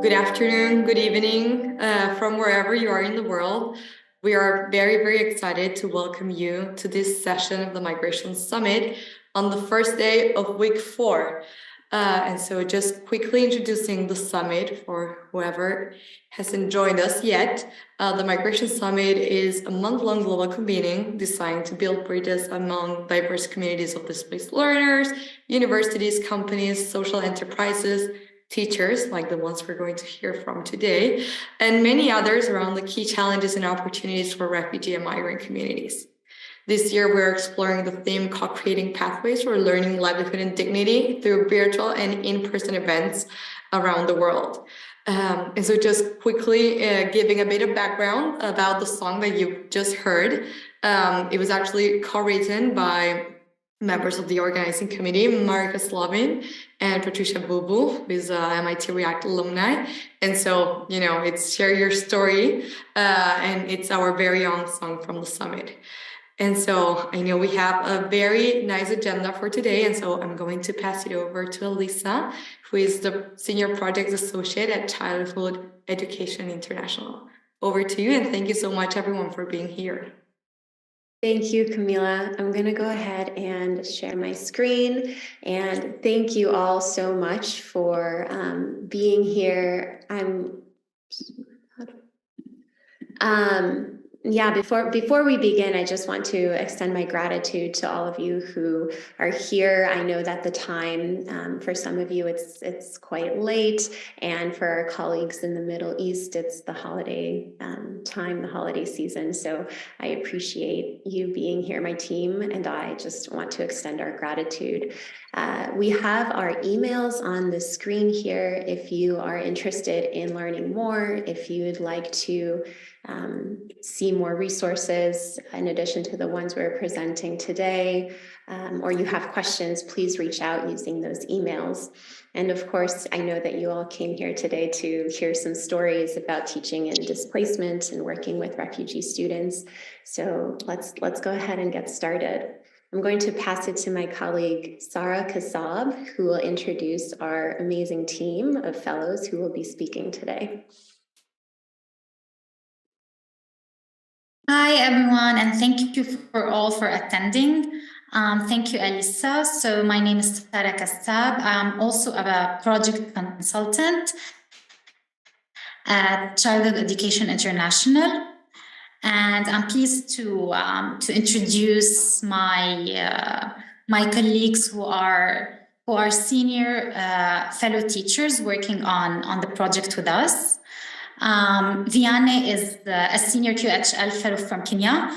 good afternoon, good evening, from wherever you are in the world. We are very, very excited to welcome you to this session of the Migration Summit on the first day of week 4. And so just quickly introducing the summit for whoever hasn't joined us yet. The Migration Summit is a month-long global convening designed to build bridges among diverse communities of displaced learners, universities, companies, social enterprises, teachers, like the ones we're going to hear from today, and many others around the key challenges and opportunities for refugee and migrant communities. This year, we're exploring the theme co-creating pathways for learning, livelihood, and dignity through virtual and in-person events around the world. And so just quickly giving a bit of background about the song that you just heard. It was actually co-written by members of the organizing committee, Marika Slavin and Patricia Bubu, who's MIT React alumni. And so, it's Share Your Story, and it's our very own song from the summit. And so I know we have a very nice agenda for today, and so I'm going to pass it over to Elisa, who is the Senior Project Associate at Childhood Education International. Over to you, and thank you so much, everyone, for being here. Thank you, Camila. I'm going to go ahead and share my screen. And thank you all so much for being here. Before we begin, I just want to extend my gratitude to all of you who are here. I know that the time for some of you it's quite late, and for our colleagues in the Middle East, it's the holiday time, the holiday season. So I appreciate you being here, my team, and I just want to extend our gratitude. We have our emails on the screen here if you are interested in learning more, if you would like to see more resources in addition to the ones we're presenting today, or you have questions, please reach out using those emails. And of course, I know that you all came here today to hear some stories about teaching and displacement and working with refugee students. So let's go ahead and get started. I'm going to pass it to my colleague, Sarah Kassab, who will introduce our amazing team of fellows who will be speaking today. Hi, everyone, and thank you for attending. Thank you, Elisa. So my name is Sarah Kassab. I'm also a project consultant at Childhood Education International. And I'm pleased to introduce my colleagues who are senior fellow teachers working on the project with us. Vianney is a senior QHL fellow from Kenya.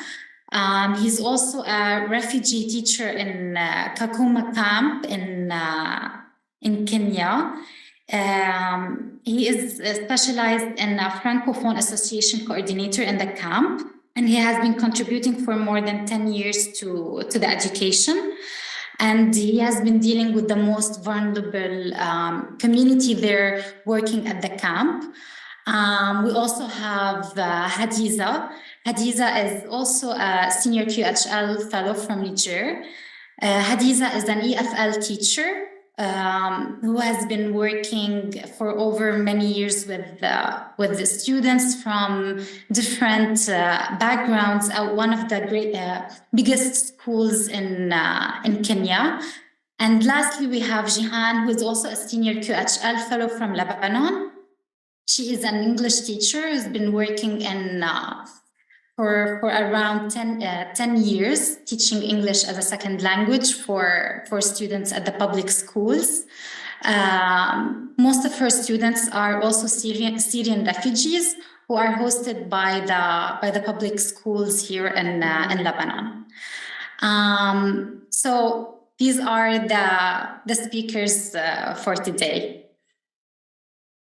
He's also a refugee teacher in Kakuma camp in Kenya. He is specialized in a Francophone Association coordinator in the camp, and he has been contributing for more than 10 years to the education. And he has been dealing with the most vulnerable community there working at the camp. We also have Hadiza. Hadiza is also a senior QHL fellow from Niger. Hadiza is an EFL teacher who has been working for over many years with the students from different backgrounds at one of the biggest schools in Kenya. And lastly, we have Jihan, who is also a senior QHL fellow from Lebanon. She is an English teacher who's been working for around 10 years, teaching English as a second language for students at the public schools. Most of her students are also Syrian refugees who are hosted by the public schools here in Lebanon. So these are the speakers for today.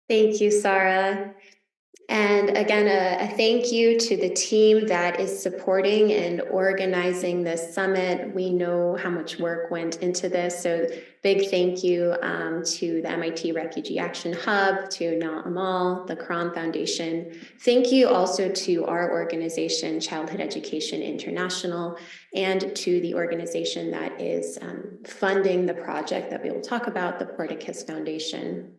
Thank you, Sarah. And again, a thank you to the team that is supporting and organizing this summit. We know how much work went into this, so big thank you to the MIT Refugee Action Hub, to Nal Amal, the Quran Foundation. Thank you also to our organization, Childhood Education International, and to the organization that is funding the project that we will talk about, the Porticus Foundation.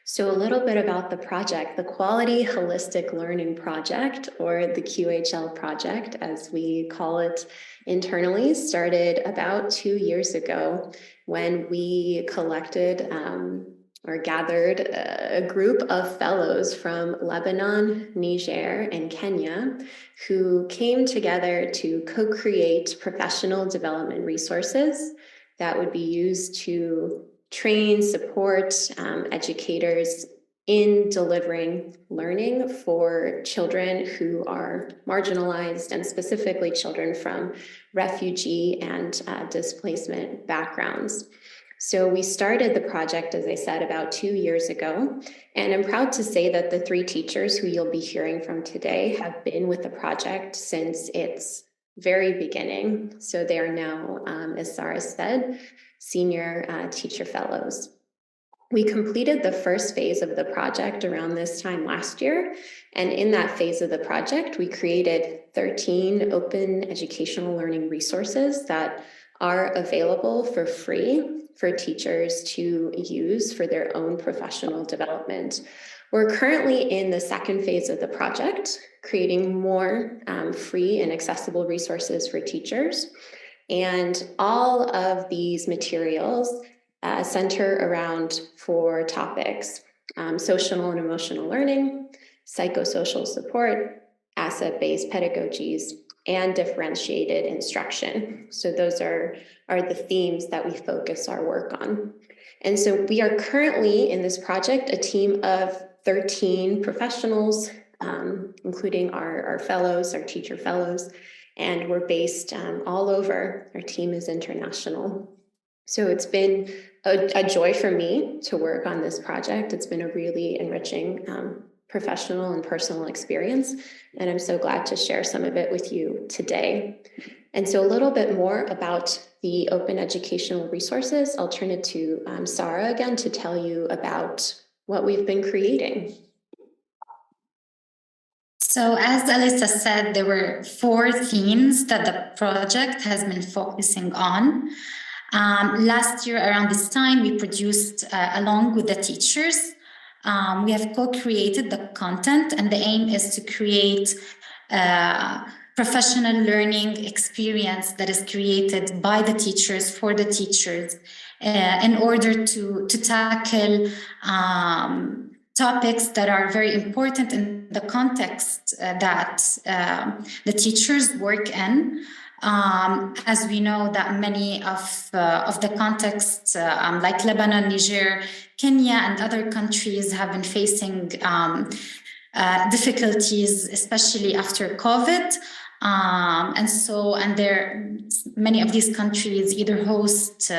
So a little bit about the project. The Quality Holistic Learning Project, or the QHL project, as we call it internally, started about 2 years ago when we collected or gathered a group of fellows from Lebanon, Niger, and Kenya who came together to co-create professional development resources that would be used to train, support educators in delivering learning for children who are marginalized, and specifically children from refugee and displacement backgrounds. So we started the project, as I said, about 2 years ago, and I'm proud to say that the 3 teachers who you'll be hearing from today have been with the project since its very beginning. So they are now, as Sarah said, senior teacher fellows. We completed the first phase of the project around this time last year, and in that phase of the project, we created 13 open educational learning resources that are available for free for teachers to use for their own professional development. We're currently in the second phase of the project, creating more free and accessible resources for teachers. And all of these materials center around 4 topics: social and emotional learning, psychosocial support, asset-based pedagogies, and differentiated instruction. So those are the themes that we focus our work on. And so we are currently in this project a team of 13 professionals, including our fellows, our teacher fellows, and we're based all over. Our team is international. So it's been a joy for me to work on this project. It's been a really enriching professional and personal experience, and I'm so glad to share some of it with you today. And so a little bit more about the open educational resources. I'll turn it to Sarah again to tell you about what we've been creating. So as Alyssa said, there were 4 themes that the project has been focusing on. Last year around this time, we produced, along with the teachers, we have co-created the content, and the aim is to create professional learning experience that is created by the teachers for the teachers in order to tackle topics that are very important in the context that the teachers work in. As we know that many of the contexts like Lebanon, Niger, Kenya, and other countries have been facing difficulties, especially after COVID. And many of these countries either host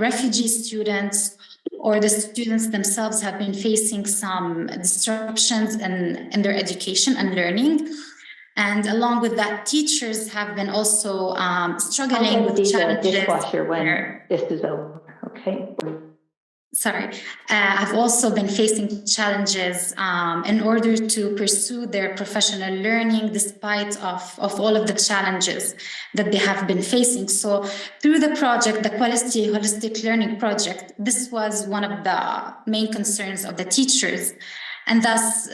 refugee students, or the students themselves have been facing some disruptions in their education and learning. And along with that, teachers have been also struggling with challenges. Dishwasher when this is over, okay? Sorry, I've also been facing challenges in order to pursue their professional learning despite of all of the challenges that they have been facing. So through the project, the Quality Holistic Learning Project, this was one of the main concerns of the teachers. And thus,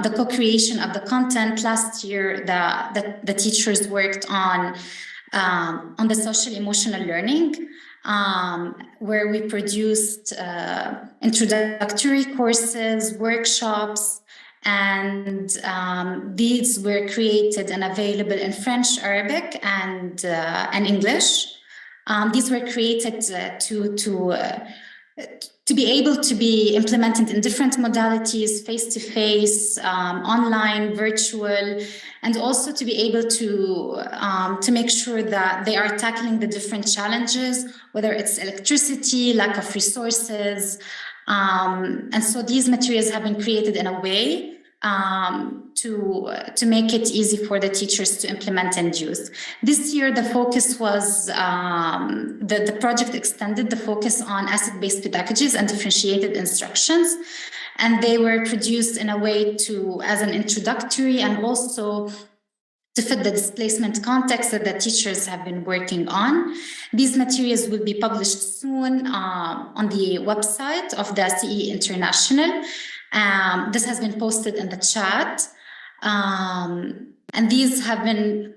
the co-creation of the content last year, the teachers worked on the social emotional learning, where we produced introductory courses, workshops, and these were created and available in French, Arabic, and English. These were created to be able to be implemented in different modalities, face-to-face, online, virtual, and also to be able to make sure that they are tackling the different challenges, whether it's electricity, lack of resources. And so these materials have been created in a way to make it easy for the teachers to implement and use. This year, the focus was, the project extended the focus on asset-based pedagogies and differentiated instructions. And they were produced in a way as an introductory and also to fit the displacement context that the teachers have been working on. These materials will be published soon on the website of the CE International. This has been posted in the chat. And these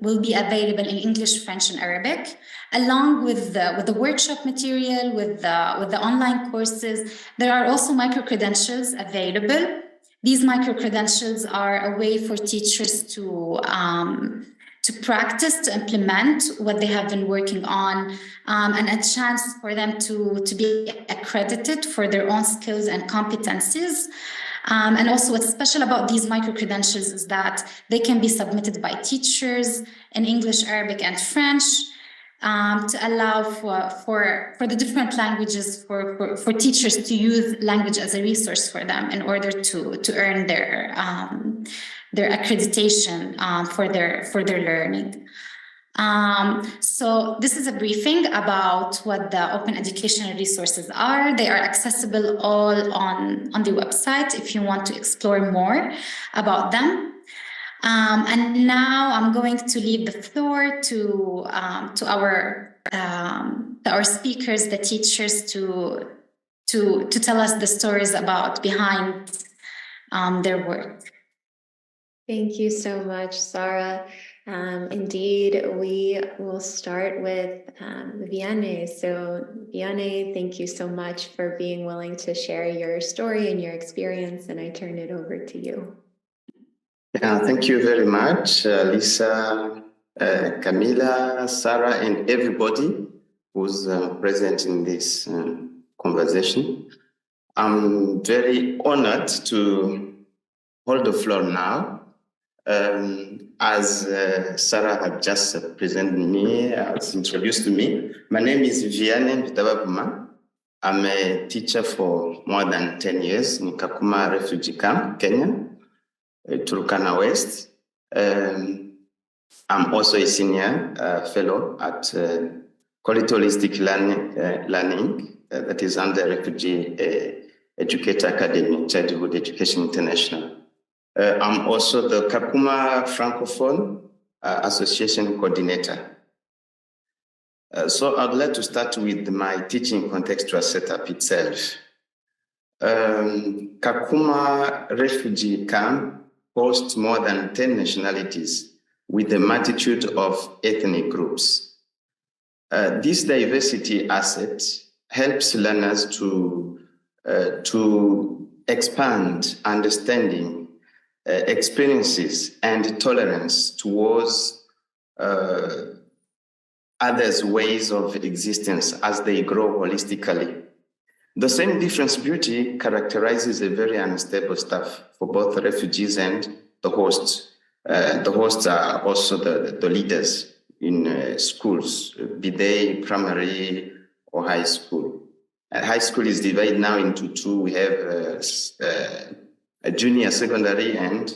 will be available in English, French, and Arabic, along with the workshop material, with the online courses. There are also micro-credentials available. These micro-credentials are a way for teachers to practice, to implement what they have been working on, and a chance for them to be accredited for their own skills and competencies. And also what's special about these micro-credentials is that they can be submitted by teachers in English, Arabic, and French, to allow for the different languages, for teachers to use language as a resource for them in order to earn their accreditation for their learning. So this is a briefing about what the open educational resources are. They are accessible all on the website if you want to explore more about them. And now I'm going to leave the floor to our speakers, the teachers, to tell us the stories behind their work. Thank you so much, Sarah. Indeed, we will start with Vianney. So Vianney, thank you so much for being willing to share your story and your experience, and I turn it over to you. Yeah, thank you very much, Lisa, Camila, Sarah, and everybody who's present in this conversation. I'm very honored to hold the floor now. As Sarah had just presented me, has introduced me, my name is Vianney Vitababuma. I'm a teacher for more than 10 years in Kakuma refugee camp, Kenya, Turkana West. I'm also a senior fellow at Quality Holistic Learning that is under Refugee Educator Academy, Childhood Education International. I'm also the Kakuma Francophone Association Coordinator. So I'd like to start with my teaching contextual setup itself. Kakuma refugee camp hosts more than 10 nationalities with a multitude of ethnic groups. This diversity asset helps learners to expand understanding, experiences, and tolerance towards others' ways of existence as they grow holistically. The same difference beauty characterizes a very unstable staff for both refugees and the hosts. The hosts are also the leaders in schools, be they primary or high school. High school is divided now into two. We have a junior secondary and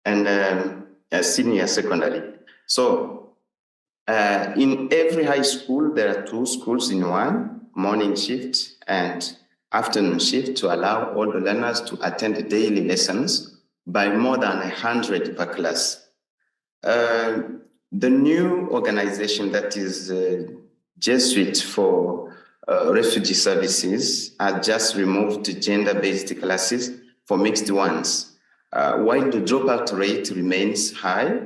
a senior secondary. So in every high school, there are two schools in one, morning shift and afternoon shift, to allow all the learners to attend daily lessons by more than 100 per class. The new organization that is Jesuit for refugee services has just removed gender-based classes for mixed ones, while the dropout rate remains high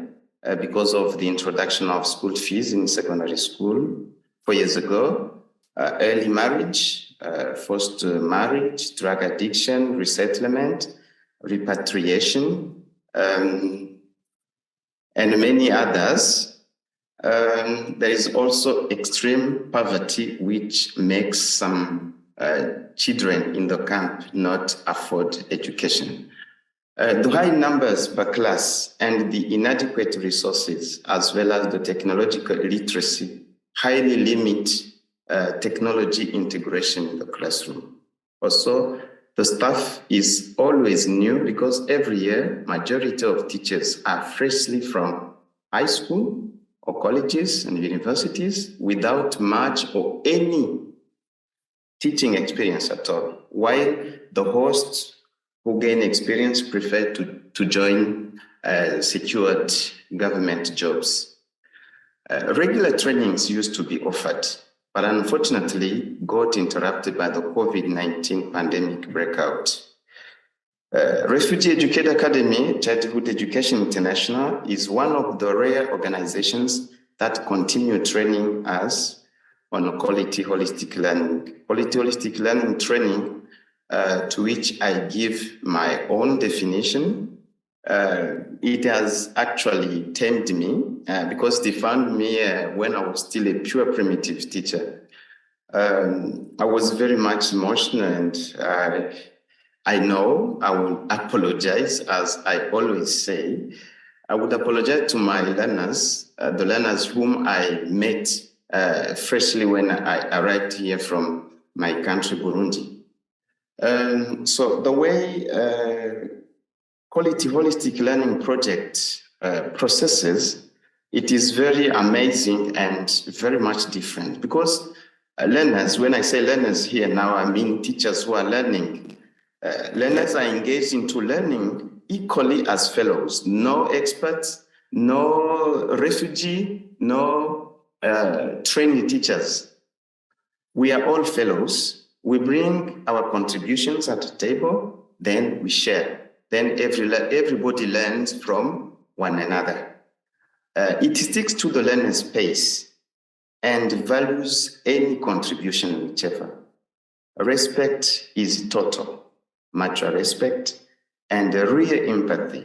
because of the introduction of school fees in secondary school 4 years ago, early marriage, forced marriage, drug addiction, resettlement, repatriation, and many others. There is also extreme poverty, which makes some children in the camp not afford education. The high numbers per class and the inadequate resources, as well as the technological literacy, highly limit technology integration in the classroom. Also, the staff is always new because every year, majority of teachers are freshly from high school or colleges and universities without much or any teaching experience at all, while the hosts who gain experience prefer to join secured government jobs. Regular trainings used to be offered, but unfortunately got interrupted by the COVID-19 pandemic breakout. Refugee Educate Academy, Childhood Education International, is one of the rare organizations that continue training us on quality holistic learning. Quality holistic learning training, to which I give my own definition. It has actually tamed me because they found me when I was still a pure primitive teacher. I was very much emotional, and I know I will apologize, as I always say. I would apologize to my learners, the learners whom I met freshly when I arrived here from my country, Burundi. So the way Quality Holistic Learning Project processes, it is very amazing and very much different, because learners, when I say learners here now, I mean teachers who are learning. Learners are engaged into learning equally as fellows. No experts, no refugee, no trainee teachers. We are all fellows. We bring our contributions at the table, then we share. Then everybody learns from one another. It sticks to the learner's pace and values any contribution, whichever. Respect is total, mutual respect, and real empathy.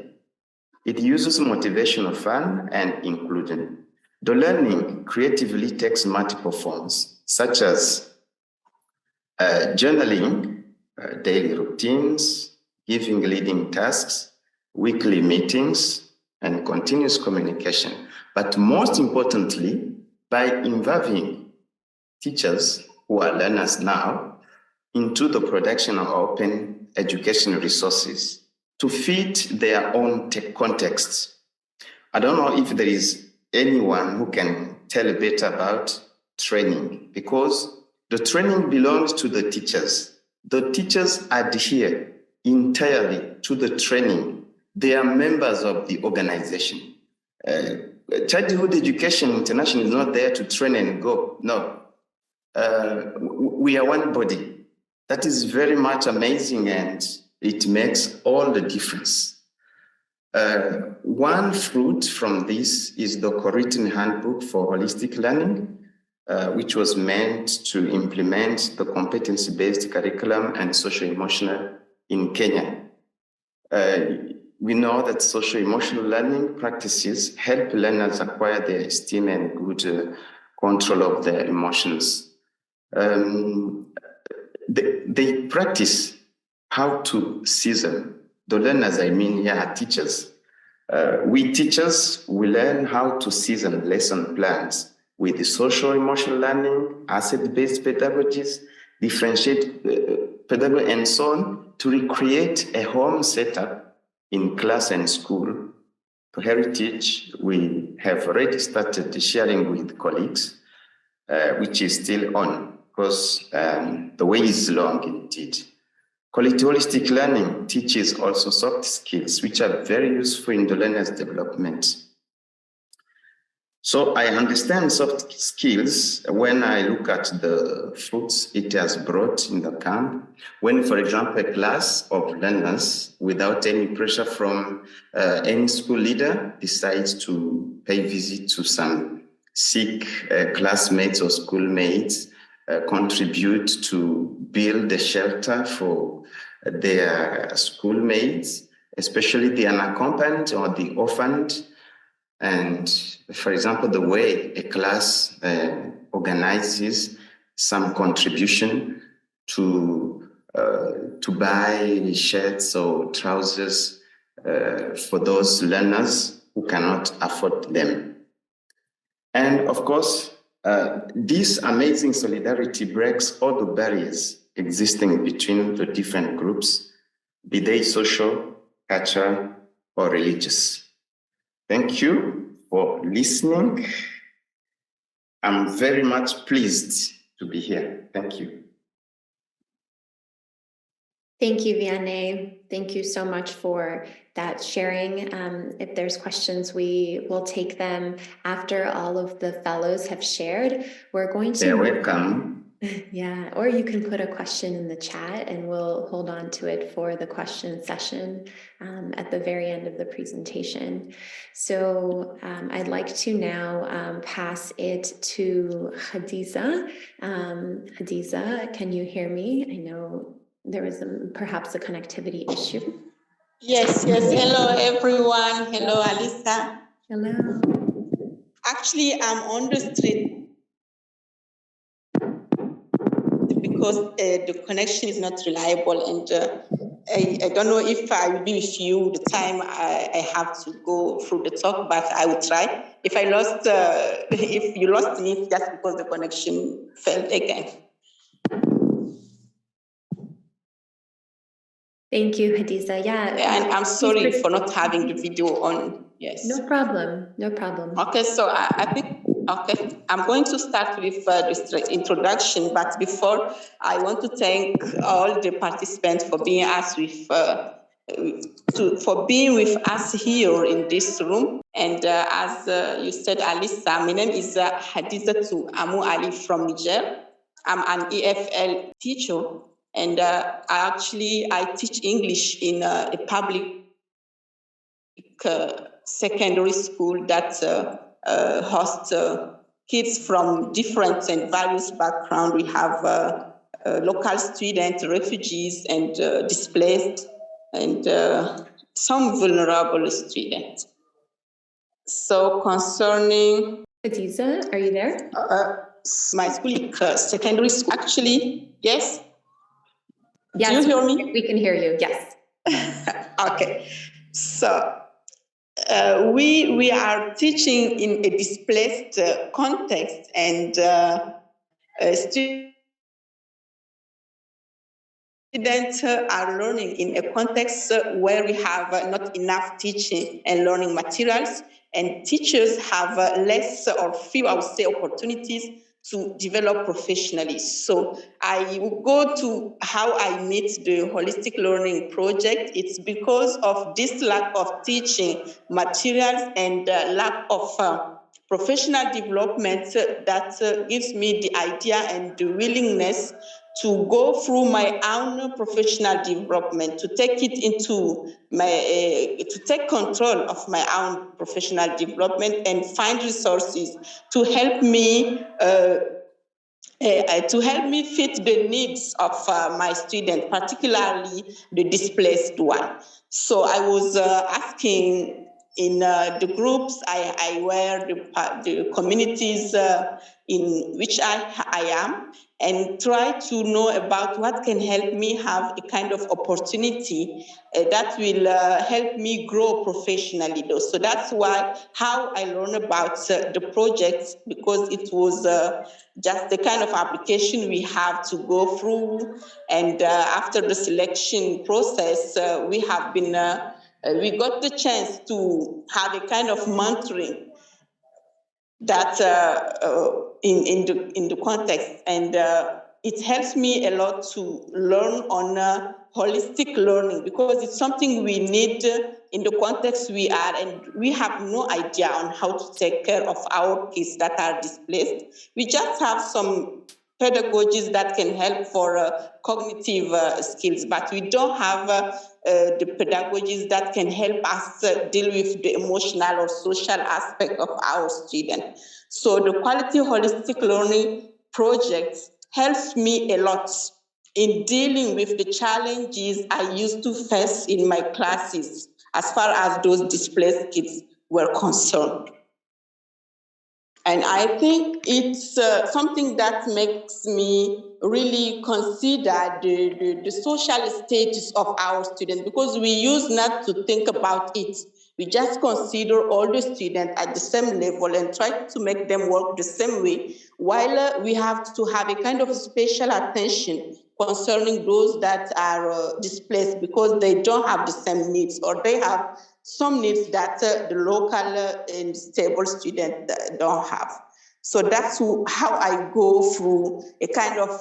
It uses motivational fun and inclusion. The learning creatively takes multiple forms, such as journaling, daily routines, giving leading tasks, weekly meetings, and continuous communication. But most importantly, by involving teachers who are learners now into the production of open educational resources to fit their own contexts. I don't know if there is anyone who can tell a bit about training, because the training belongs to the teachers. The teachers adhere entirely to the training. They are members of the organization. Childhood Education International is not there to train and go. No. We are one body. That is very much amazing, and it makes all the difference. One fruit from this is the co-written handbook for holistic learning, which was meant to implement the competency-based curriculum and social-emotional in Kenya. We know that social-emotional learning practices help learners acquire their esteem and good control of their emotions. They practice how to season. The learners, I mean, here are teachers. We teachers, we learn how to season lesson plans with the social-emotional learning, asset-based pedagogies, differentiate pedagogy, and so on, to recreate a home setup in class and school. For heritage, we have already started sharing with colleagues, which is still on, because the way is long indeed. Quality holistic learning teaches also soft skills, which are very useful in the learner's development. So I understand soft skills when I look at the fruits it has brought in the camp. When, for example, a class of learners, without any pressure from any school leader, decides to pay visit to some sick classmates or schoolmates, contribute to build a shelter for their schoolmates, especially the unaccompanied or the orphaned. And for example, the way a class organizes some contribution to buy shirts or trousers for those learners who cannot afford them. And of course, this amazing solidarity breaks all the barriers existing between the different groups, be they social, cultural, or religious. Thank you for listening. I'm very much pleased to be here. Thank you. Thank you, Vianney. Thank you so much for that sharing. If there's questions, we will take them after all of the fellows have shared. We're going to— You're welcome. Yeah, or you can put a question in the chat and we'll hold on to it for the question session at the very end of the presentation. So I'd like to now pass it to Hadiza. Hadiza, can you hear me? I know there was perhaps a connectivity issue. Yes. Hello, everyone. Hello, Alisa. Hello. Actually, I'm on the street because the connection is not reliable, and I don't know if I will be with you the time I have to go through the talk, but I will try. If I lost, if you lost me, it's just because the connection failed again. Thank you, Hadiza. Yeah. And I'm sorry for not having the video on. Yes. No problem. No problem. Okay, so I think, okay, I'm going to start with this introduction, but before, I want to thank all the participants for being for being with us here in this room. And as you said, Alisa, my name is Hadiza Amu Ali from Niger. I'm an EFL teacher, and I teach English in a public secondary school that hosts kids from different and various backgrounds. We have local students, refugees, and displaced, and some vulnerable students. So concerning— Hadiza, are you there? my school, secondary school, actually, yes? Yes, Do you hear me? We can hear you, yes. Okay, so we are teaching in a displaced context, and students are learning in a context where we have not enough teaching and learning materials, and teachers have less or few, I would say, opportunities to develop professionally. So I will go to how I meet the Holistic Learning Project. It's because of this lack of teaching materials and lack of professional development that gives me the idea and the willingness to go through my own professional development, to take it into to take control of my own professional development and find resources to help me fit the needs of my students, particularly the displaced one. So I was asking in the groups I wear, the communities in which I am, and try to know about what can help me have a kind of opportunity that will help me grow professionally. Though. So that's how I learned about the project, because it was just the kind of application we have to go through. And after the selection process, we got the chance to have a kind of mentoring that in the context, and it helps me a lot to learn on holistic learning, because it's something we need in the context we are, and we have no idea on how to take care of our kids that are displaced. We just have some pedagogies that can help for cognitive skills, but we don't have the pedagogies that can help us deal with the emotional or social aspect of our students. So the Quality Holistic Learning Project helps me a lot in dealing with the challenges I used to face in my classes as far as those displaced kids were concerned. And I think it's something that makes me really consider the social status of our students, because we used not to think about it. We just consider all the students at the same level and try to make them work the same way, while we have to have a kind of special attention concerning those that are displaced, because they don't have the same needs, or they have some needs that the local and stable student don't have. So that's how I go through a kind of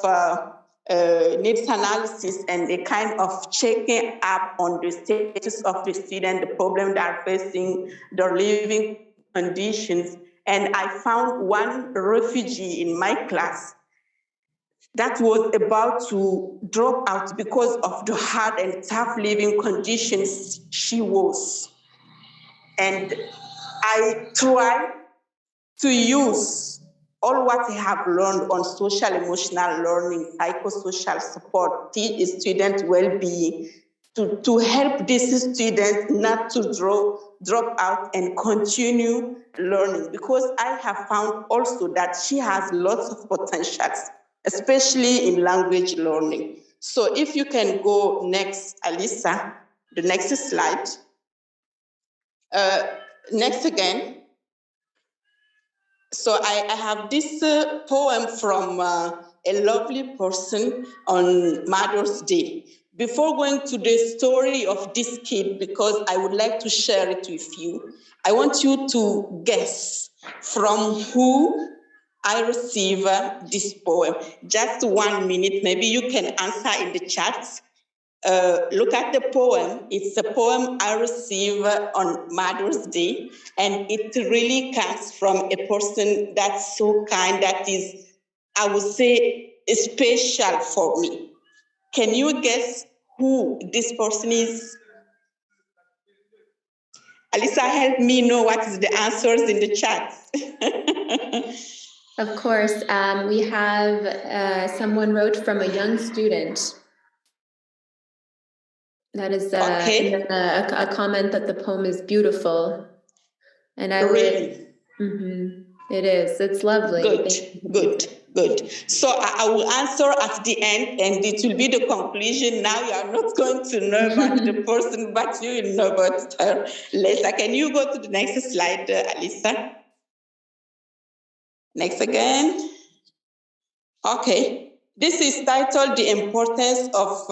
needs analysis and a kind of checking up on the status of the student, the problem they're facing, their living conditions. And I found one refugee in my class that was about to drop out because of the hard and tough living conditions she was. And I tried to use all what I have learned on social emotional learning, psychosocial support, teach student well-being, to help this student not to drop out and continue learning, because I have found also that she has lots of potentials, especially in language learning. So if you can go next, Alisa, the next slide. Next again. So I have this poem from a lovely person on Mother's Day. Before going to the story of this kid, because I would like to share it with you, I want you to guess from who I receive this poem. Just 1 minute, maybe you can answer in the chat. Look at the poem. It's a poem I received on Mother's Day, and it really comes from a person that's so kind, that is, I would say, special for me. Can you guess who this person is? Alisa, help me know what is the answers in the chat. Of course, we have someone wrote from a young student. That is Okay. a comment that the poem is beautiful, and I Really? would. It is. It's lovely. Good. So I will answer at the end, and it will be the conclusion. Now you are not going to know about the person, but you will know about her later. Can you go to the next slide, Alisa? Next again. Okay. This is titled "The Importance of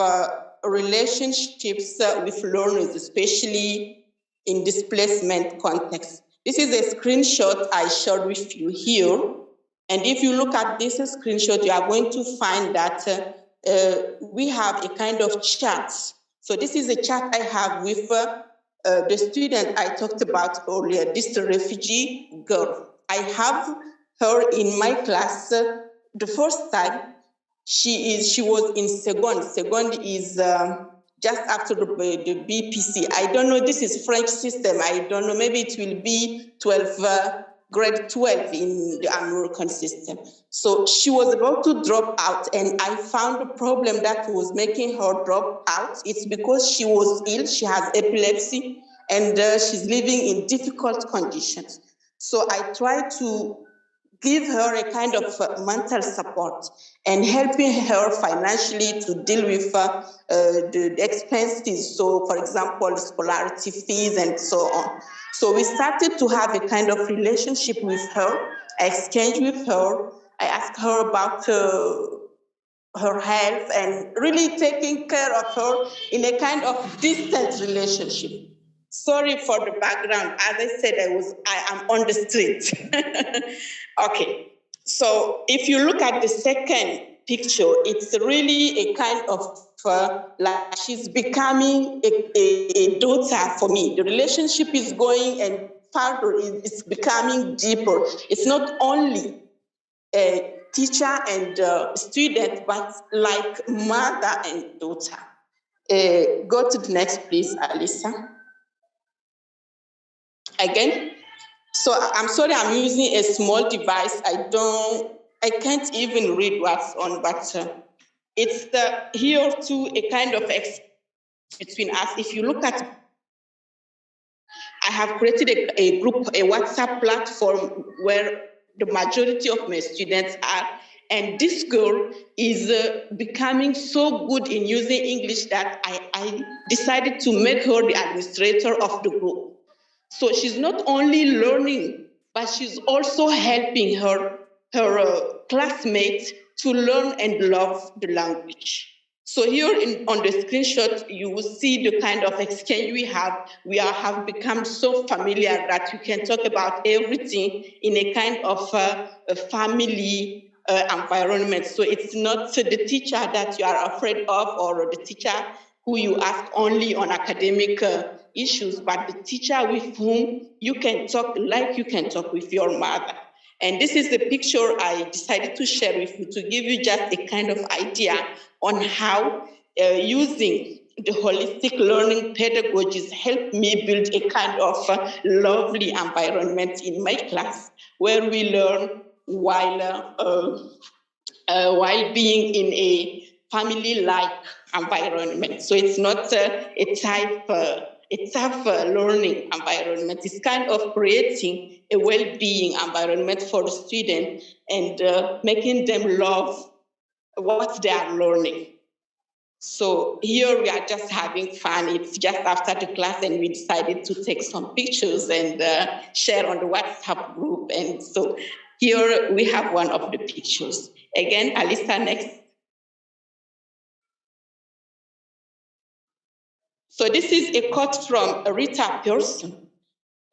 Relationships with Learners, especially in displacement context." This is a screenshot I shared with you here. And if you look at this screenshot, you are going to find that we have a kind of chat. So this is a chat I have with the student I talked about earlier, this refugee girl. I have her in my class the first time. She was in second. Second is just after the BPC. I don't know, this is French system. I don't know, maybe it will be 12, grade 12 in the American system. So she was about to drop out, and I found a problem that was making her drop out. It's because she was ill, she has epilepsy, and she's living in difficult conditions. So I tried to give her a kind of mental support and helping her financially to deal with the expenses. So, for example, scholarity fees and so on. So we started to have a kind of relationship with her. I exchanged with her. I asked her about her health and really taking care of her in a kind of distant relationship. Sorry for the background. As I said, I am on the street. Okay. So if you look at the second picture, it's really a kind of like she's becoming a daughter for me. The relationship is going and further, it's becoming deeper. It's not only a teacher and student, but like mother and daughter. Go to the next, please, Alisa. Again. So I'm sorry, I'm using a small device. I can't even read what's on, but it's here too a kind of between us. If you look at, I have created a group, a WhatsApp platform where the majority of my students are, and this girl is becoming so good in using English that I decided to make her the administrator of the group. So she's not only learning, but she's also helping her classmates to learn and love the language. So here on the screenshot, you will see the kind of exchange we have. We have become so familiar that you can talk about everything in a kind of a family environment. So it's not the teacher that you are afraid of or the teacher who you ask only on academic issues, but the teacher with whom you can talk like you can talk with your mother. And this is the picture I decided to share with you to give you just a kind of idea on how using the holistic learning pedagogies helped me build a kind of lovely environment in my class where we learn while being in a family-like environment. So it's not a tough learning environment. It's kind of creating a well-being environment for the student and making them love what they are learning. So here we are just having fun. It's just after the class and we decided to take some pictures and share on the WhatsApp group. And so here we have one of the pictures. Again, Alisa, next. So this is a quote from Rita Pearson.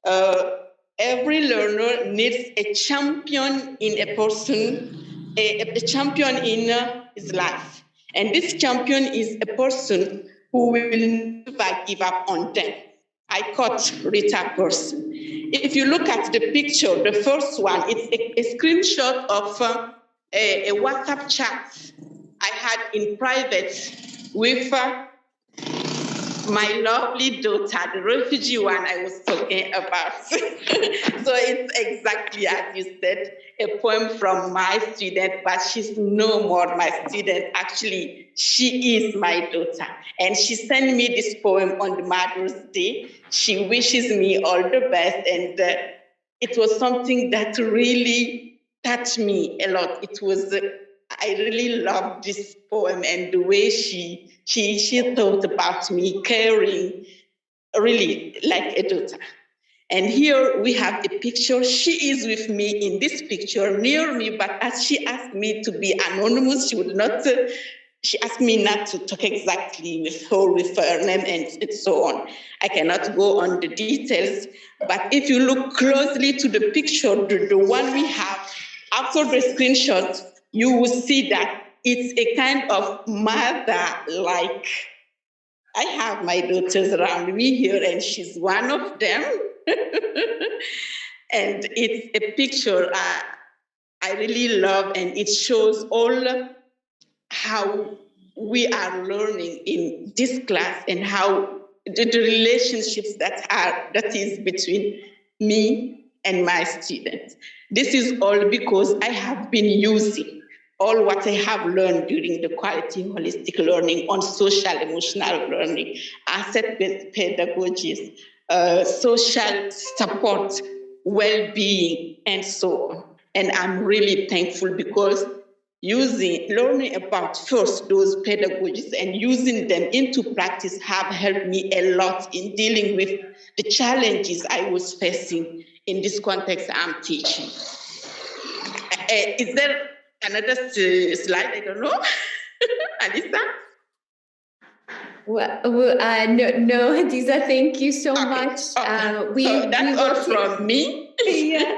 Every learner needs a champion in a person, a champion in his life. And this champion is a person who will never give up on them. I quote Rita Pearson. If you look at the picture, the first one, it's a screenshot of a WhatsApp chat I had in private with my lovely daughter, the refugee one I was talking about. So it's exactly as you said, a poem from my student, but she's no more my student. Actually, she is my daughter. And she sent me this poem on the Mother's Day. She wishes me all the best. And it was something that really touched me a lot. It was, I really loved this poem and the way she thought about me, caring, really like a daughter. And here we have a picture. She is with me in this picture near me, but as she asked me to be anonymous, she would not, she asked me not to talk exactly with her name and so on. I cannot go on the details, but if you look closely to the picture, the one we have, after the screenshot, you will see that it's a kind of mother-like. I have my daughters around me here, and she's one of them. And it's a picture I really love, and it shows all how we are learning in this class and how the relationships that is between me and my students. This is all because I have been using all what I have learned during the quality holistic learning on social emotional learning, asset-based pedagogies, social support, well-being, and so on. And I'm really thankful because learning about first those pedagogies and using them into practice have helped me a lot in dealing with the challenges I was facing in this context I'm teaching. Is there another slide? I don't know. Alisa? Well, no, Hadiza, thank you so much. Okay. So that's all from me. Yeah.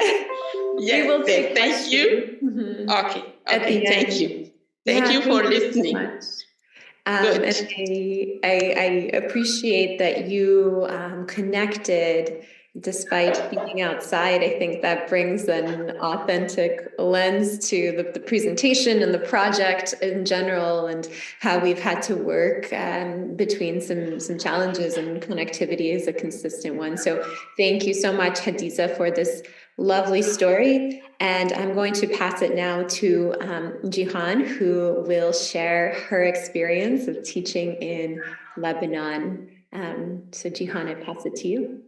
Yes, we will take thank you. Mm-hmm. Okay, thank you. Thank you for listening. And I appreciate that you connected despite being outside. I think that brings an authentic lens to the presentation and the project in general and how we've had to work between some challenges, and connectivity is a consistent one. So thank you so much, Hadiza, for this lovely story. And I'm going to pass it now to Jihan, who will share her experience of teaching in Lebanon. So Jihan, I pass it to you.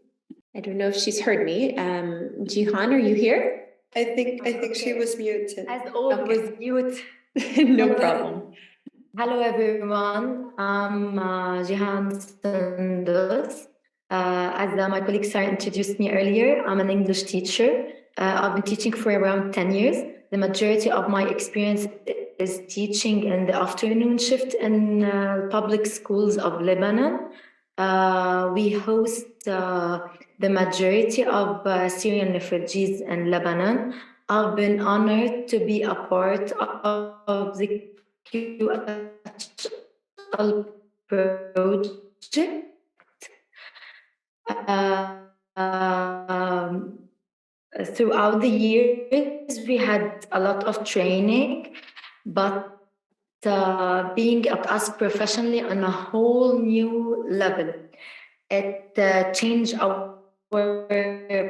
I don't know if she's heard me. Jihan, are you here? I think she was muted. As always, mute. No problem. Hello, everyone. I'm Jihan Sandos. As my colleague Sarah introduced me earlier, I'm an English teacher. I've been teaching for around 10 years. The majority of my experience is teaching in the afternoon shift in public schools of Lebanon. We host the majority of Syrian refugees in Lebanon. I've been honored to be a part of the QHL project. Throughout the years, we had a lot of training, but being at us professionally on a whole new level. It changed our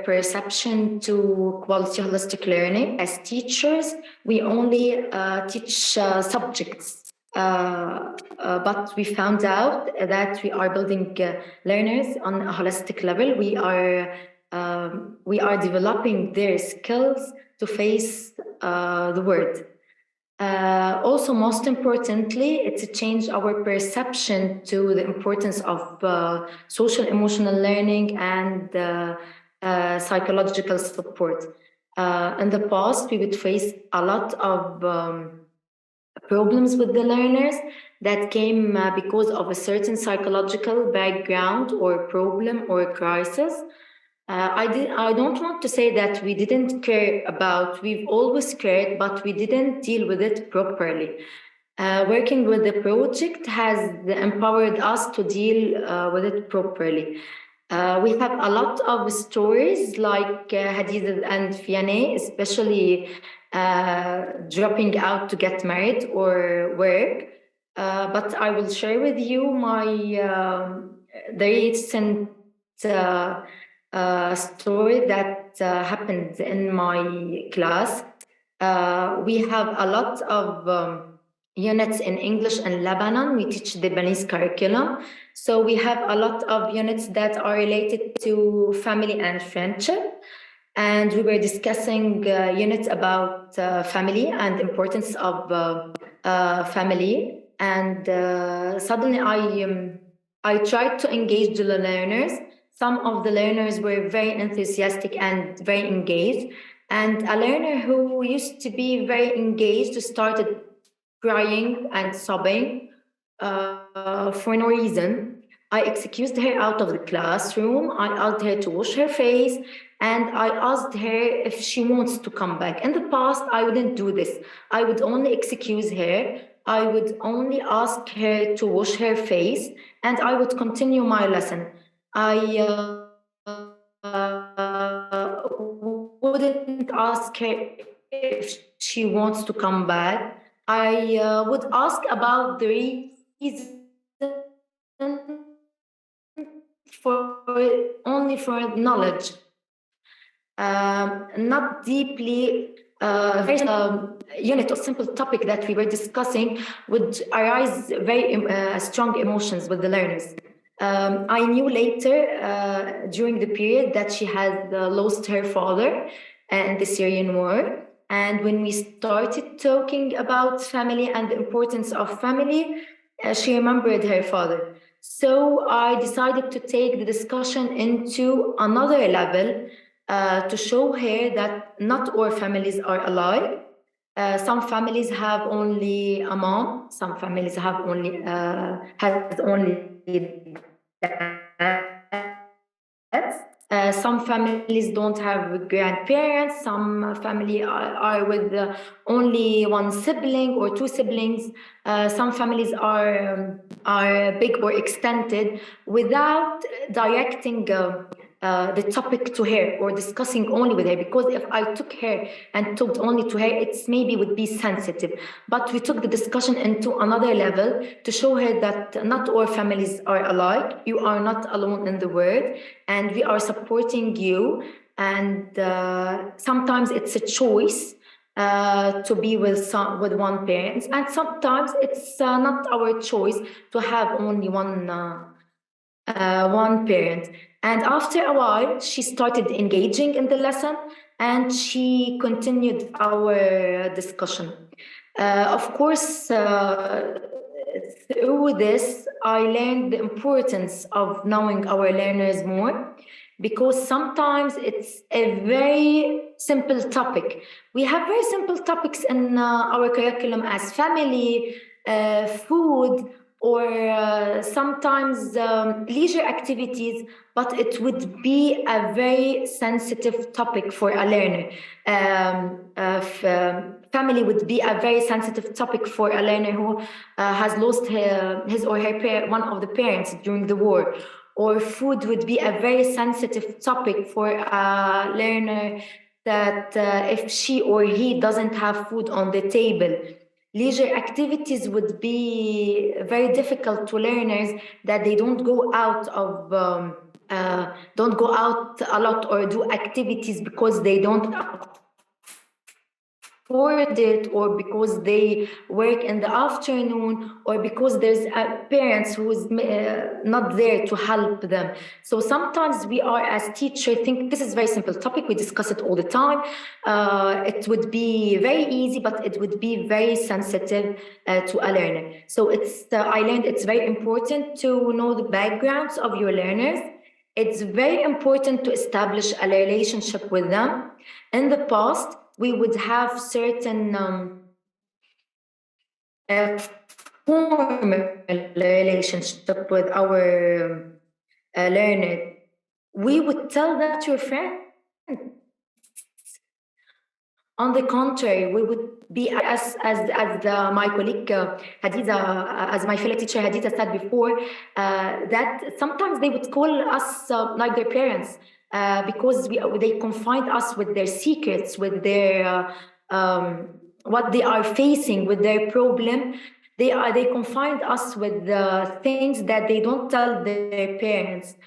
perception to quality holistic learning. As teachers, we only teach subjects, but we found out that we are building learners on a holistic level. We are developing their skills to face the world. Also, most importantly, it's changed our perception to the importance of social emotional learning and psychological support. In the past, we would face a lot of problems with the learners that came because of a certain psychological background or problem or crisis. I don't want to say that we didn't care about, we've always cared, but we didn't deal with it properly. Working with the project has empowered us to deal with it properly. We have a lot of stories like Hadiza and Fiane, especially dropping out to get married or work. But I will share with you the recent story that happened in my class. We have a lot of units in English and Lebanon. We teach the Lebanese curriculum. So we have a lot of units that are related to family and friendship. And we were discussing units about family and importance of family. And suddenly I tried to engage the learners. Some of the learners were very enthusiastic and very engaged. And a learner who used to be very engaged started crying and sobbing for no reason. I excused her out of the classroom. I asked her to wash her face, and I asked her if she wants to come back. In the past, I wouldn't do this. I would only excuse her. I would only ask her to wash her face, and I would continue my lesson. I wouldn't ask her if she wants to come back. I would ask about the reason for knowledge, not deeply. Very unit or simple topic that we were discussing would arise very strong emotions with the learners. I knew later during the period that she had lost her father in the Syrian war. And when we started talking about family and the importance of family, she remembered her father. So I decided to take the discussion into another level to show her that not all families are alike. Some families have only a mom. Some families have only dads. Some families don't have grandparents. Some family are with only one sibling or two siblings. Some families are big or extended without directing the topic to her or discussing only with her, because if I took her and talked only to her, it's maybe would be sensitive. But we took the discussion into another level to show her that not all families are alike. You are not alone in the world, and we are supporting you. And sometimes it's a choice to be with one parent, and sometimes it's not our choice to have only one parent. And after a while, she started engaging in the lesson, and she continued our discussion. Of course, through this, I learned the importance of knowing our learners more, because sometimes it's a very simple topic. We have very simple topics in our curriculum as family, food, or sometimes leisure activities, but it would be a very sensitive topic for a learner. Family would be a very sensitive topic for a learner who has lost his or her one of the parents during the war. Or food would be a very sensitive topic for a learner that if she or he doesn't have food on the table. Leisure activities would be very difficult to learners that they don't go out a lot or do activities because they don't afford it, or because they work in the afternoon, or because there's parents who's not there to help them. So sometimes we are, as teachers, think this is a very simple topic, we discuss it all the time. It would be very easy, but it would be very sensitive to a learner. So I learned it's very important to know the backgrounds of your learners. It's very important to establish a relationship with them. In the past, we would have certain formal relationship with our learner. We would tell that to your friend. On the contrary, we would be as my colleague Hadiza, as my fellow teacher Hadiza said before, that sometimes they would call us like their parents, because they confide us with their secrets, with their what they are facing, with their problem. They confide us with things that they don't tell their parents.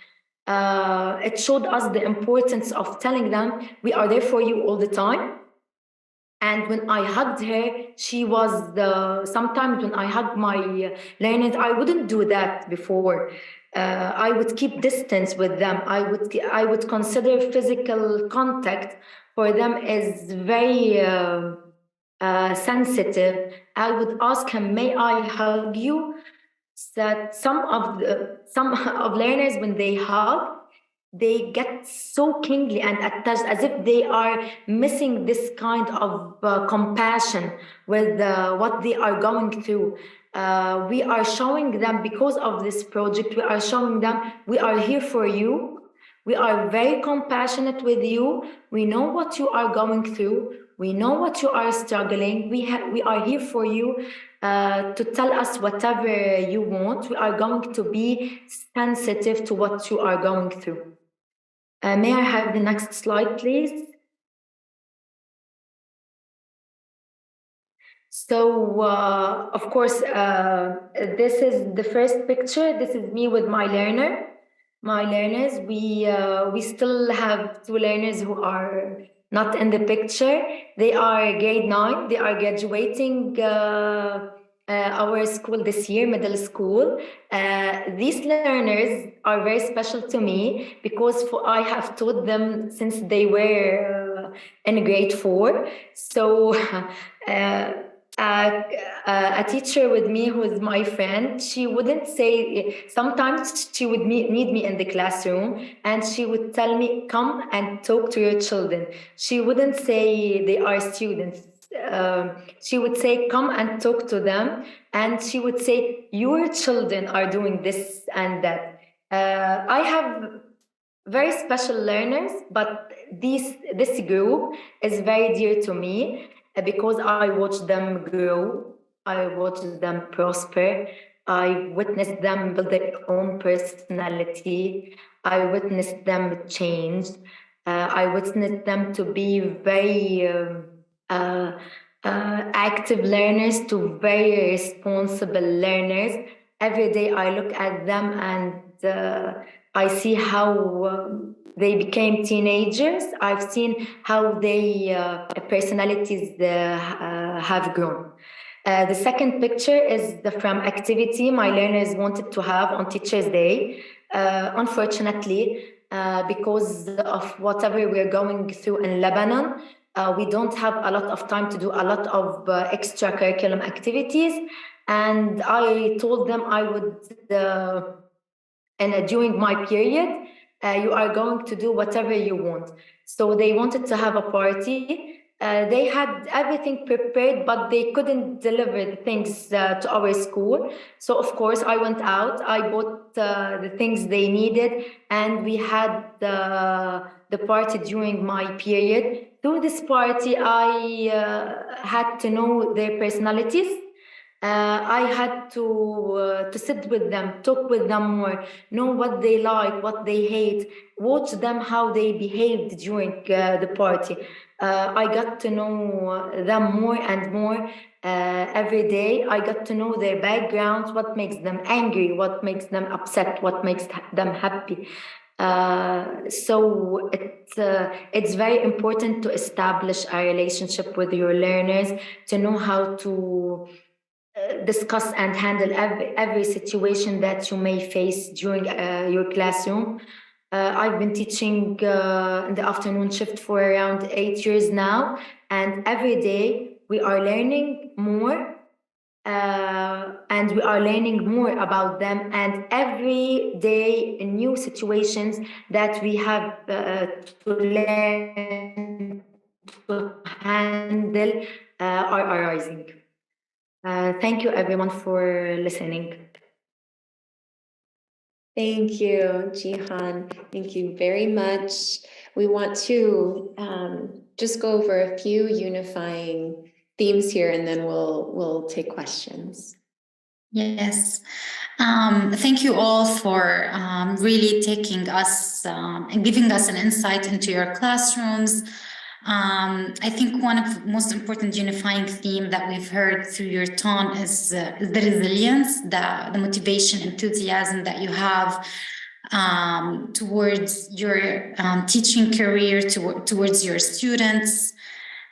It showed us the importance of telling them we are there for you all the time. And when I hugged her, she was sometimes when I hugged my learners, I wouldn't do that before. I would keep distance with them. I would consider physical contact for them is very sensitive. I would ask him, "May I hug you?" That some of learners, when they hug, they get so kingly and attached, as if they are missing this kind of compassion with what they are going through. We are showing them, because of this project, we are showing them we are here for you. We are very compassionate with you. We know what you are going through. We know what you are struggling. We are here for you to tell us whatever you want. We are going to be sensitive to what you are going through. May I have the next slide, please? So, of course, this is the first picture. This is me with my learners. We still have two learners who are not in the picture. They are grade 9. They are graduating our school this year, middle school. These learners are very special to me because I have taught them since they were in grade 4. So a teacher with me who is my friend, she wouldn't say, sometimes she would need me in the classroom and she would tell me, "Come and talk to your children." She wouldn't say they are students. She would say, "Come and talk to them." And she would say, "Your children are doing this and that." I have very special learners, but this group is very dear to me because I watched them grow. I watched them prosper. I witnessed them build their own personality. I witnessed them change. I witnessed them to be very active learners to very responsible learners. Every day I look at them and I see how they became teenagers. I've seen how they personalities have grown. The second picture is from activity my learners wanted to have on Teachers' Day. Unfortunately, because of whatever we're going through in Lebanon, we don't have a lot of time to do a lot of extra curriculum activities. And I told them I would, and during my period, you are going to do whatever you want. So they wanted to have a party. they had everything prepared, but they couldn't deliver the things to our school. So of course, I went out. I bought the things they needed, and we had the party during my period. Through this party, I had to know their personalities. I had to sit with them, talk with them more, know what they like, what they hate, watch them how they behaved during the party. I got to know them more and more every day. I got to know their backgrounds, what makes them angry, what makes them upset, what makes them happy. So it's very important to establish a relationship with your learners, to know how to discuss and handle every situation that you may face during your classroom. I've been teaching in the afternoon shift for around 8 years now, and every day we are learning more, and we are learning more about them, and every day new situations that we have to learn to handle are arising. Thank you everyone for listening. Thank you, Jihan. Thank you very much. We want to just go over a few unifying themes here, and then we'll take questions. Yes. Thank you all for really taking us and giving us an insight into your classrooms. I think one of the most important unifying theme that we've heard through your tone is the resilience, the motivation, enthusiasm that you have towards your teaching career, towards your students.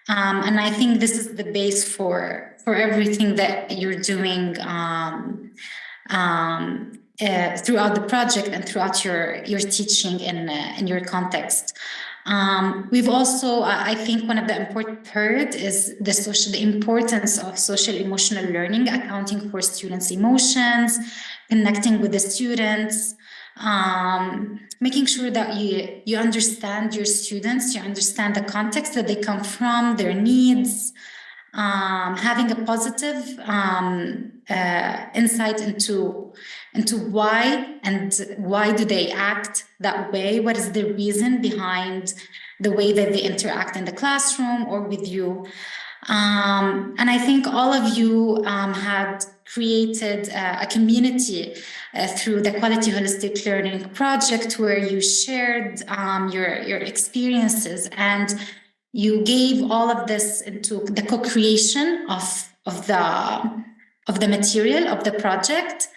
And I think this is the base for everything that you're doing throughout the project and throughout your teaching in your context. We've also, I think one of the important part is the importance of social emotional learning, accounting for students' emotions, connecting with the students, making sure that you understand your students, you understand the context that they come from, their needs, having a positive insight into why do they act that way, what is the reason behind the way that they interact in the classroom or with you. And I think all of you had created a community through the Quality Holistic Learning Project, where you shared your experiences, and you gave all of this into the co-creation of the material of the project,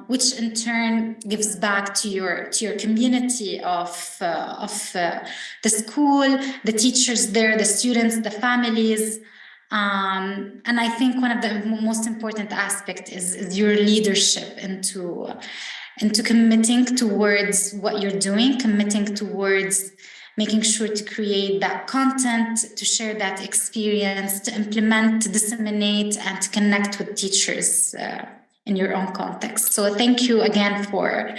which in turn gives back to your community of the school, the teachers there, the students, the families. And I think one of the most important aspects is your leadership into committing towards what you're doing, committing towards making sure to create that content, to share that experience, to implement, to disseminate, and to connect with teachers in your own context. So thank you again for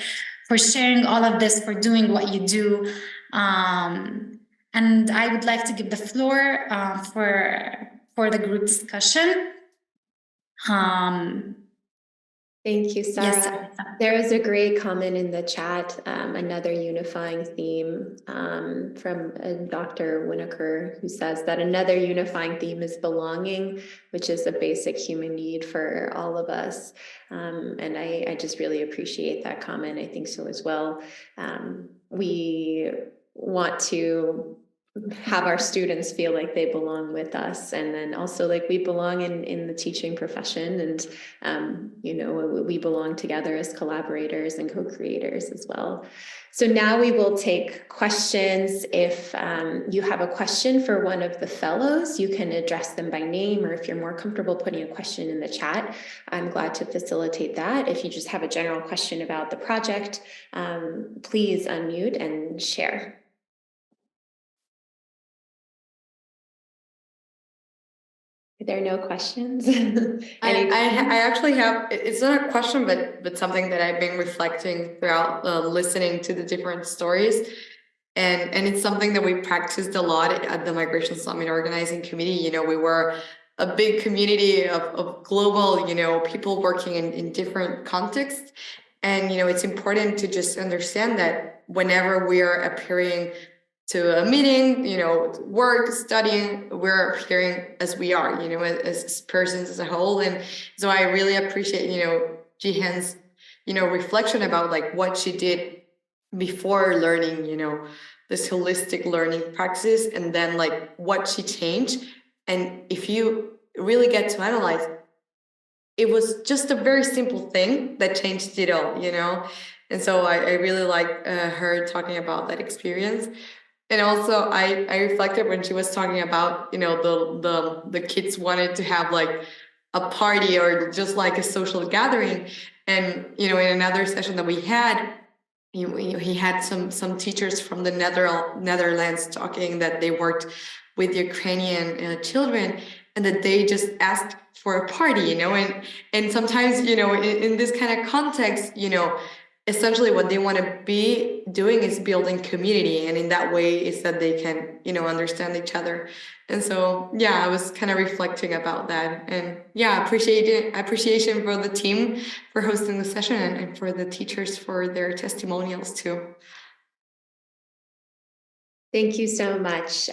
sharing all of this, for doing what you do. And I would like to give the floor for the group discussion. Thank you, Sarah. Yes. There was a great comment in the chat, another unifying theme from Dr. Winokur, who says that another unifying theme is belonging, which is a basic human need for all of us. And I just really appreciate that comment. I think so as well. We want to have our students feel like they belong with us, and then also like we belong in the teaching profession, and you know, we belong together as collaborators and co-creators as well. So now we will take questions. If you have a question for one of the fellows, you can address them by name, or if you're more comfortable putting a question in the chat, I'm glad to facilitate that. If you just have a general question about the project, please unmute and share. There are no questions. I actually have, it's not a question, but something that I've been reflecting throughout listening to the different stories. And it's something that we practiced a lot at the Migration Summit organizing committee. We were a big community of global, people working in different contexts. And, it's important to just understand that whenever we are appearing to a meeting, work, studying, we're appearing as we are, as persons as a whole. And so I really appreciate, Jihan's, reflection about like what she did before learning, this holistic learning practices, and then like what she changed. And if you really get to analyze, it was just a very simple thing that changed it all, And so I really like her talking about that experience. And also I reflected when she was talking about, the kids wanted to have like a party or just like a social gathering. And, in another session that we had, he had some teachers from the Netherlands talking that they worked with Ukrainian children, and that they just asked for a party, and sometimes, in this kind of context, essentially what they want to be doing is building community, and in that way is that they can, understand each other. And so, I was kind of reflecting about that, and appreciation for the team for hosting the session, and for the teachers for their testimonials too. Thank you so much,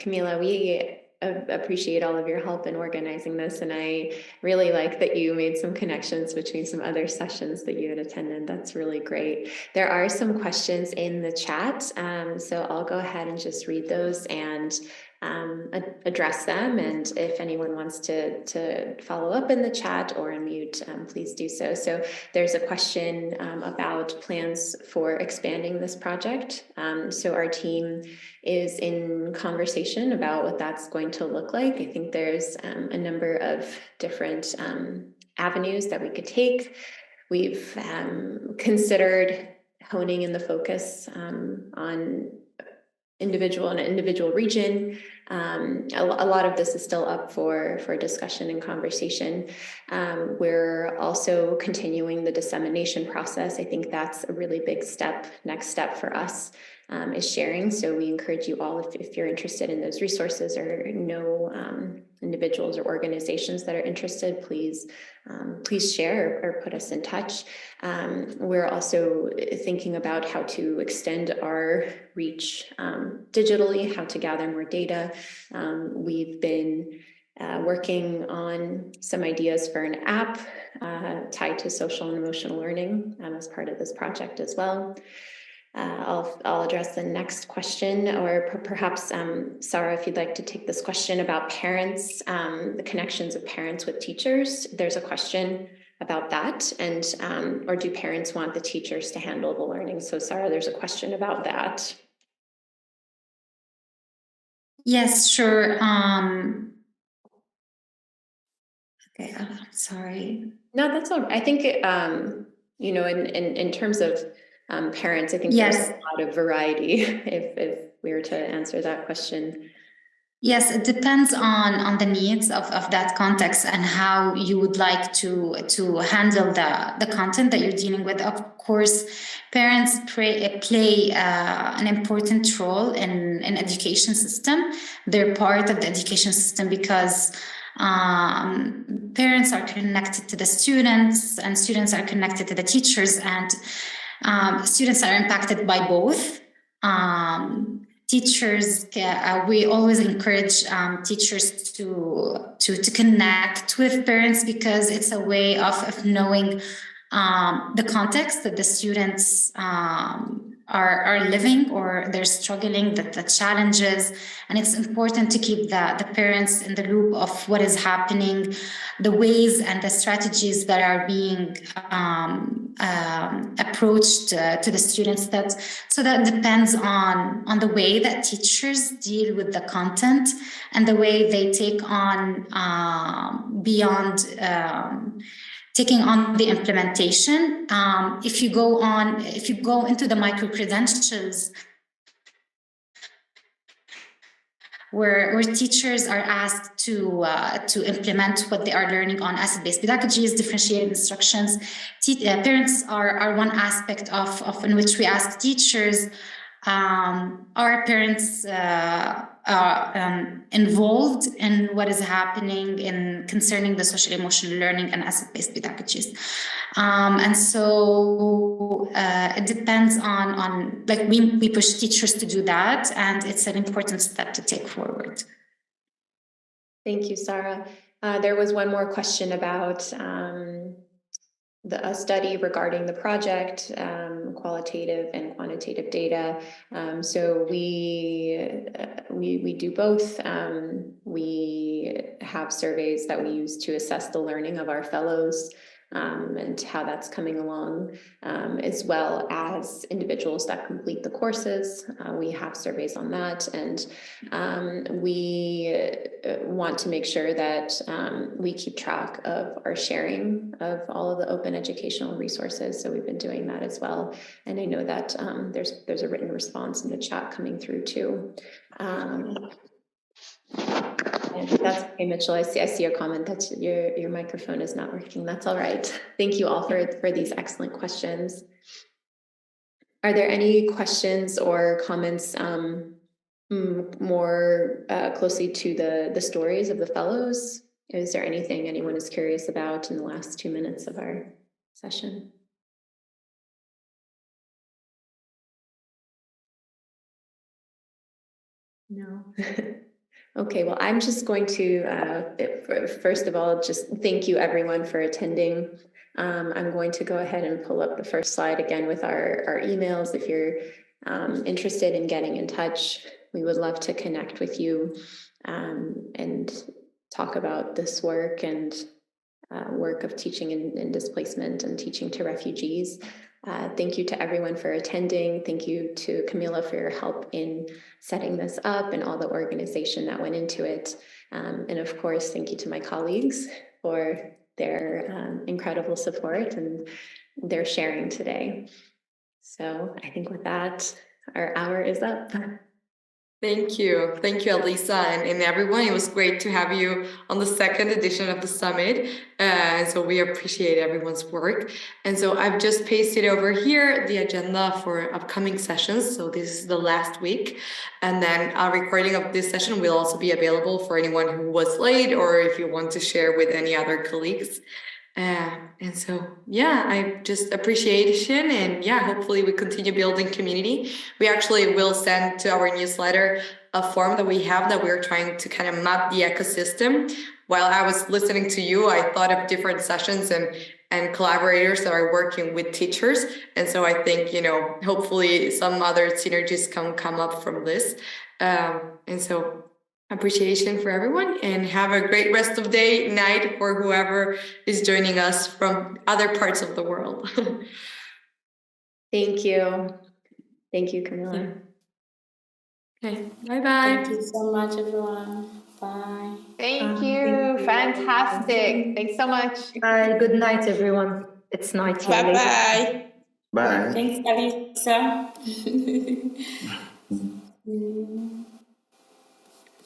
Camila. We appreciate all of your help in organizing this, and I really like that you made some connections between some other sessions that you had attended. That's really great. There are some questions in the chat, so I'll go ahead and just read those and address them. And if anyone wants to follow up in the chat or unmute, please do so. So there's a question about plans for expanding this project. So our team is in conversation about what that's going to look like. I think there's a number of different avenues that we could take. We've considered honing in the focus on an individual region. A lot of this is still up for discussion and conversation. We're also continuing the dissemination process. I think that's a really big next step for us, is sharing. So we encourage you all, if you're interested in those resources or know individuals or organizations that are interested, please share or put us in touch. We're also thinking about how to extend our reach digitally, how to gather more data. We've been working on some ideas for an app tied to social and emotional learning as part of this project as well. I'll address the next question, or perhaps Sarah, if you'd like to take this question about parents, the connections of parents with teachers. There's a question about that, and or do parents want the teachers to handle the learning? So Sarah, there's a question about that. Yes, sure. Okay, I'm sorry. No, that's all right. I think in terms of parents, I think Yes. there's a lot of variety if we were to answer that question. Yes, it depends on the needs of that context and how you would like to handle the content that you're dealing with. Of course, parents play an important role in education system. They're part of the education system because parents are connected to the students, and students are connected to the teachers, and students are impacted by both. Teachers, we always encourage teachers to connect with parents, because it's a way of knowing the context that the students are living or they're struggling, the challenges. And it's important to keep the parents in the loop of what is happening, the ways and the strategies that are being approached to the students. So that depends on the way that teachers deal with the content and the way they take on beyond taking on the implementation. If you go into the micro-credentials, where teachers are asked to implement what they are learning on asset-based pedagogies, differentiated instructions, parents are one aspect of in which we ask teachers our parents are involved in what is happening in concerning the social emotional learning and asset-based pedagogies. And so it depends on like we push teachers to do that, and it's an important step to take forward. Thank you, Sarah. There was one more question about a study regarding the project, qualitative and quantitative data. So we do both. We have surveys that we use to assess the learning of our fellows and how that's coming along, as well as individuals that complete the courses. We have surveys on that, and we want to make sure that we keep track of our sharing of all of the open educational resources. So we've been doing that as well. And I know that there's a written response in the chat coming through too. And that's okay, Mitchell. I see your comment that your microphone is not working. That's all right. Thank you all for these excellent questions. Are there any questions or comments more closely to the stories of the fellows? Is there anything anyone is curious about in the last 2 minutes of our session? No. Okay, well, I'm just going to, first of all, just thank you everyone for attending. I'm going to go ahead and pull up the first slide again with our emails. If you're interested in getting in touch, we would love to connect with you and talk about this work and work of teaching in displacement and teaching to refugees. Thank you to everyone for attending. Thank you to Camila for your help in setting this up and all the organization that went into it. And of course, thank you to my colleagues for their incredible support and their sharing today. So I think with that, our hour is up. Thank you, Elisa, and everyone. It was great to have you on the second edition of the summit. So we appreciate everyone's work. And so I've just pasted over here the agenda for upcoming sessions. So this is the last week. And then a recording of this session will also be available for anyone who was late or if you want to share with any other colleagues. And so, yeah, I just appreciation and yeah, hopefully we continue building community. We actually will send to our newsletter a form that we have that we're trying to kind of map the ecosystem. While I was listening to you, I thought of different sessions and collaborators that are working with teachers. And so I think, hopefully some other synergies can come up from this. And so appreciation for everyone and have a great rest of day, night for whoever is joining us from other parts of the world. Thank you. Thank you, Camila. Okay, bye-bye. Thank you so much, everyone. Bye. Thank you. Fantastic. Thanks so much. Bye. Good night, everyone. It's night here. Bye-bye. Bye. Thanks, Alisa.